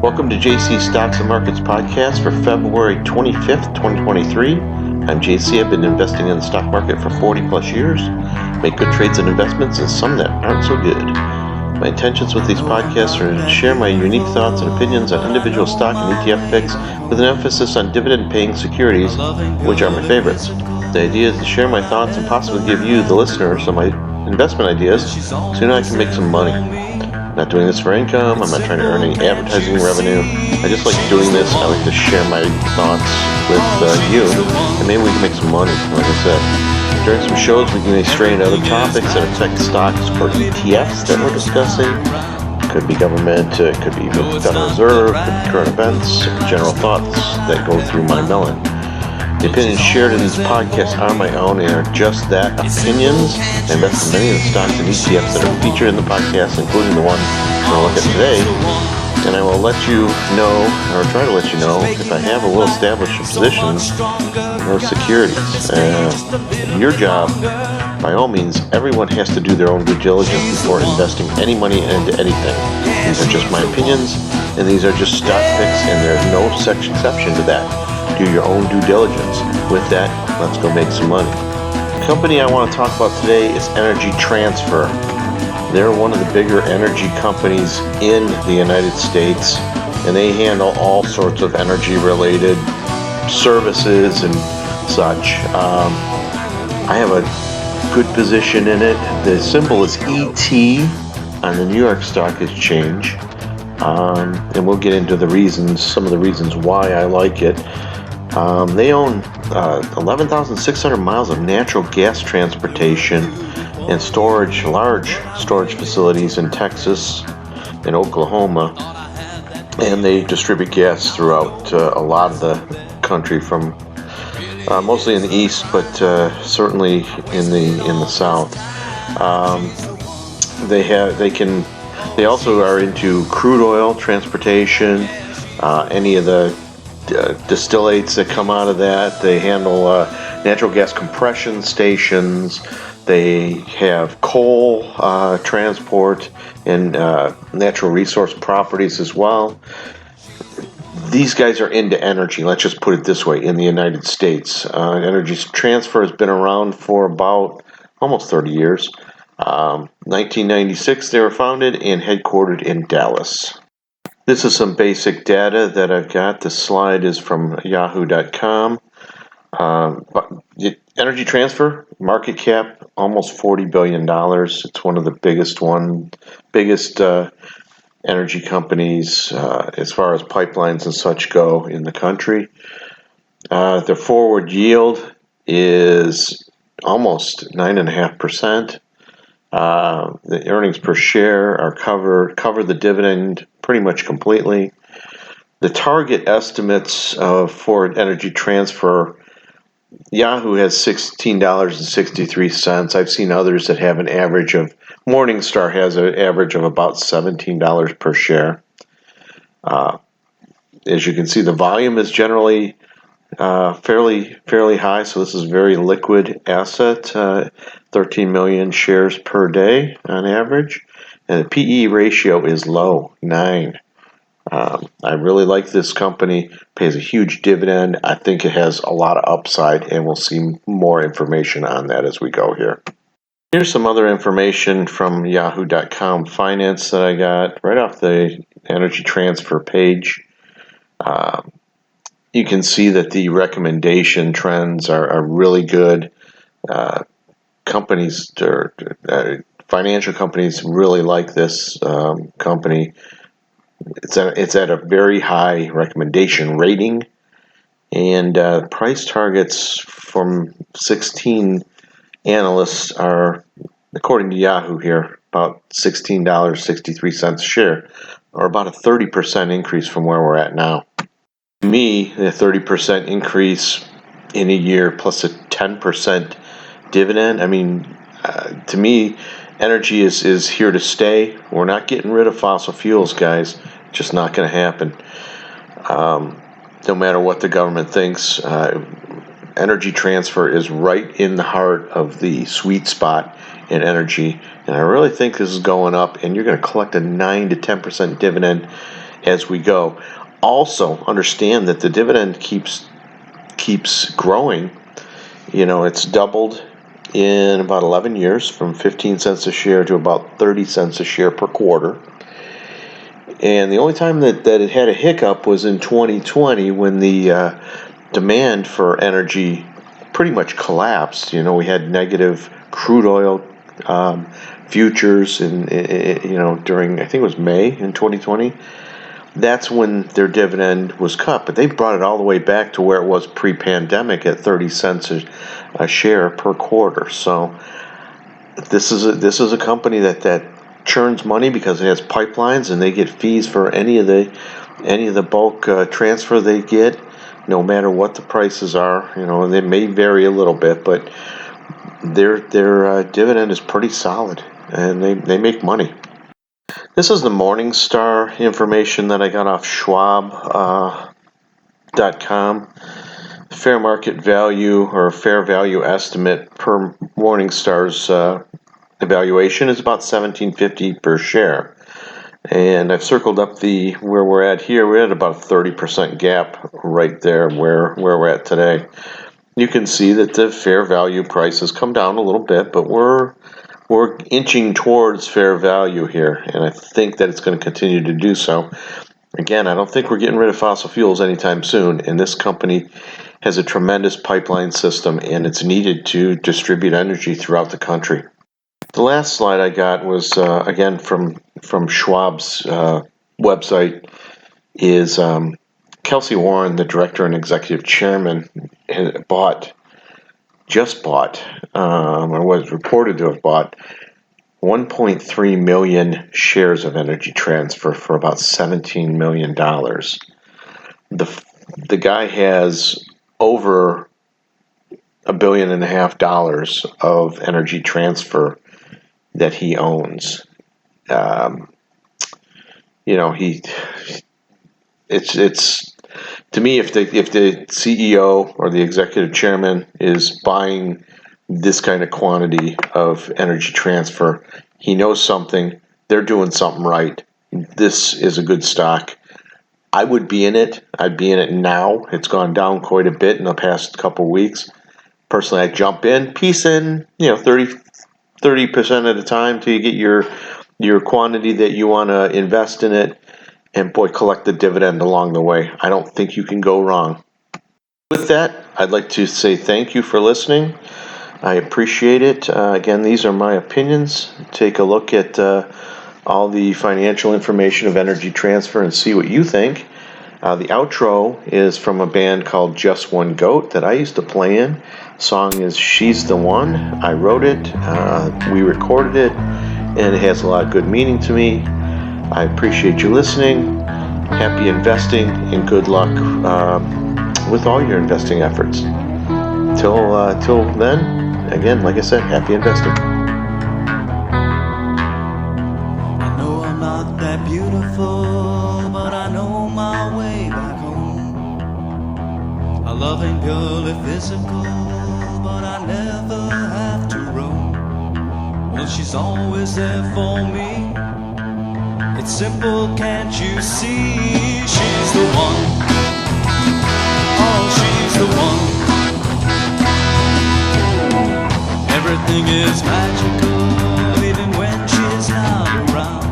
Welcome to JC Stocks and Markets Podcast for February 25th, 2023. I'm JC. I've been investing in the stock market for 40 plus years. Make good trades and investments and some that aren't so good. My intentions with these podcasts are to share my unique thoughts and opinions on individual stock and ETF picks with an emphasis on dividend-paying securities, which are my favorites. The idea is to share my thoughts and possibly give you, the listener, some investment ideas so you know I can make some money. I'm not doing this for income. I'm not trying to earn any advertising revenue. I just like doing this. I like to share my thoughts with you, and maybe we can make some money, like I said. During some shows, we can stray into other topics that affect stocks or ETFs that we're discussing. Could be government, could be the Federal Reserve, could be current events, general thoughts that go through my melon. The opinions shared in these podcasts are my own and are just that, opinions. I invest in many of the stocks and ETFs that are featured in the podcast, including the one we're going to look at today. And I will let you know, or try to let you know, if I have a well-established position in those securities. Your job, by all means, everyone has to do their own due diligence before investing any money into anything. These are just my opinions, and these are just stock picks, and there's no such exception to that. Do your own due diligence. With that, let's go make some money. The company I want to talk about today is Energy Transfer. They're one of the bigger energy companies in the United States, and they handle all sorts of energy-related services and such. I have a good position in it. The symbol is ET on the New York Stock Exchange, and we'll get into the reasons, some of the reasons why I like it. They own 11,600 miles of natural gas transportation and storage, large storage facilities in Texas and Oklahoma, and they distribute gas throughout a lot of the country, from mostly in the east, but certainly in the south. They also are into crude oil transportation, any of the distillates that come out of that. They handle natural gas compression stations. They have coal transport and natural resource properties as well. These guys are into energy, let's just put it this way, in the United States. Energy Transfer has been around for about almost 30 years. 1996 they were founded and headquartered in Dallas. This is some basic data that I've got. This slide is from yahoo.com. Energy Transfer, market cap, almost $40 billion. It's one of the biggest energy companies as far as pipelines and such go in the country. Their forward yield is almost 9.5%. The earnings per share are cover the dividend pretty much completely. The target estimates for Energy Transfer, Yahoo has $16.63. I've seen others that have an average of, Morningstar has an average of about $17 per share. As you can see, the volume is generally fairly high, so this is a very liquid asset. 13 million shares per day on average, and the PE ratio is low, 9. I really like this company. Pays a huge dividend. I think it has a lot of upside, and we'll see more information on that as we go here. Here's some other information from yahoo.com finance that I got right off the Energy Transfer page. You can see that the recommendation trends are really good. Financial companies really like this company. It's at a very high recommendation rating, and price targets from 16 analysts are, according to Yahoo here, about $16.63 a share, or about a 30% increase from where we're at now. To me, a 30% increase in a year plus a 10% dividend, to me, energy is here to stay. We're not getting rid of fossil fuels, guys. Just not going to happen. No matter what the government thinks, Energy Transfer is right in the heart of the sweet spot in energy. And I really think this is going up, and you're going to collect a 9 to 10% dividend as we go. Also, understand that the dividend keeps growing. It's doubled in about 11 years, from 15 cents a share to about 30 cents a share per quarter. And the only time that it had a hiccup was in 2020, when the demand for energy pretty much collapsed. We had negative crude oil futures during, I think it was May in 2020. That's when their dividend was cut, but they brought it all the way back to where it was pre-pandemic at 30 cents a share per quarter. So this is a company that churns money because it has pipelines, and they get fees for any of the bulk transfer they get, no matter what the prices are. And they may vary a little bit, but their dividend is pretty solid, and they make money. This is the Morningstar information that I got off Schwab.com. Fair market value, or fair value estimate per Morningstar's evaluation, is about $17.50 per share. And I've circled up where we're at here. We're at about a 30% gap right there where we're at today. You can see that the fair value price has come down a little bit, but we're inching towards fair value here, and I think that it's going to continue to do so. Again, I don't think we're getting rid of fossil fuels anytime soon, and this company has a tremendous pipeline system, and it's needed to distribute energy throughout the country. The last slide I got was, again, from Schwab's website, is Kelsey Warren, the director and executive chairman, just bought, or was reported to have bought, 1.3 million shares of Energy Transfer for about $17 million. The guy has over $1.5 billion of Energy Transfer that he owns. It's to me, if the CEO or the executive chairman is buying this kind of quantity of Energy Transfer, he knows something. They're doing something right. This is a good stock. I would be in it. I'd be in it now. It's gone down quite a bit in the past couple of weeks. Personally, I jump in, piece in, 30% at a time till you get your quantity that you want to invest in it, and collect the dividend along the way. I don't think you can go wrong. With that, I'd like to say thank you for listening. I appreciate it. Again, these are my opinions. Take a look at all the financial information of Energy Transfer and see what you think. The outro is from a band called Just One Goat that I used to play in. The song is She's the One. I wrote it, we recorded it, and it has a lot of good meaning to me. I appreciate you listening. Happy investing, and good luck with all your investing efforts. Till then, again, like I said, happy investing. I know I'm not that beautiful, but I know my way back home. A loving purely physical, but I never have to roam. Well, she's always there for me. It's simple, can't you see? She's the one. Oh, she's the one. Everything is magical, even when she's not around.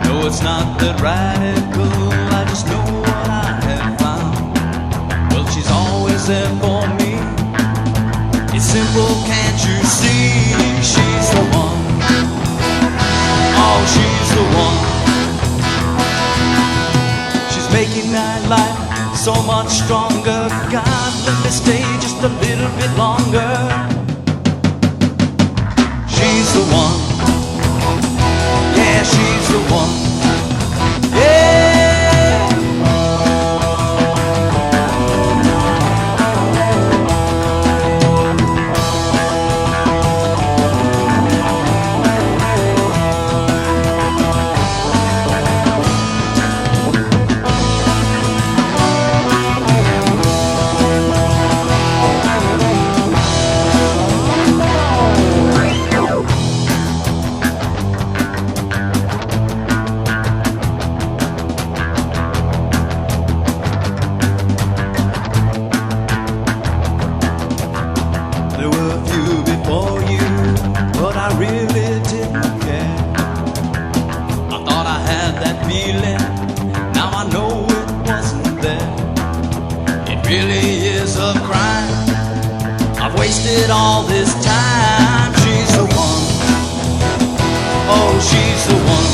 No, it's not that radical, I just know what I have found. Well, she's always there for me. It's simple, can't you see? She's the one. Oh, she's the one. She's making my life so much stronger. God, let me stay just a little bit longer. She's the one. Yeah, she's the one. Yeah. There were a few before you, but I really didn't care. I thought I had that feeling, now I know it wasn't there. It really is a crime, I've wasted all this time. She's the one, oh she's the one.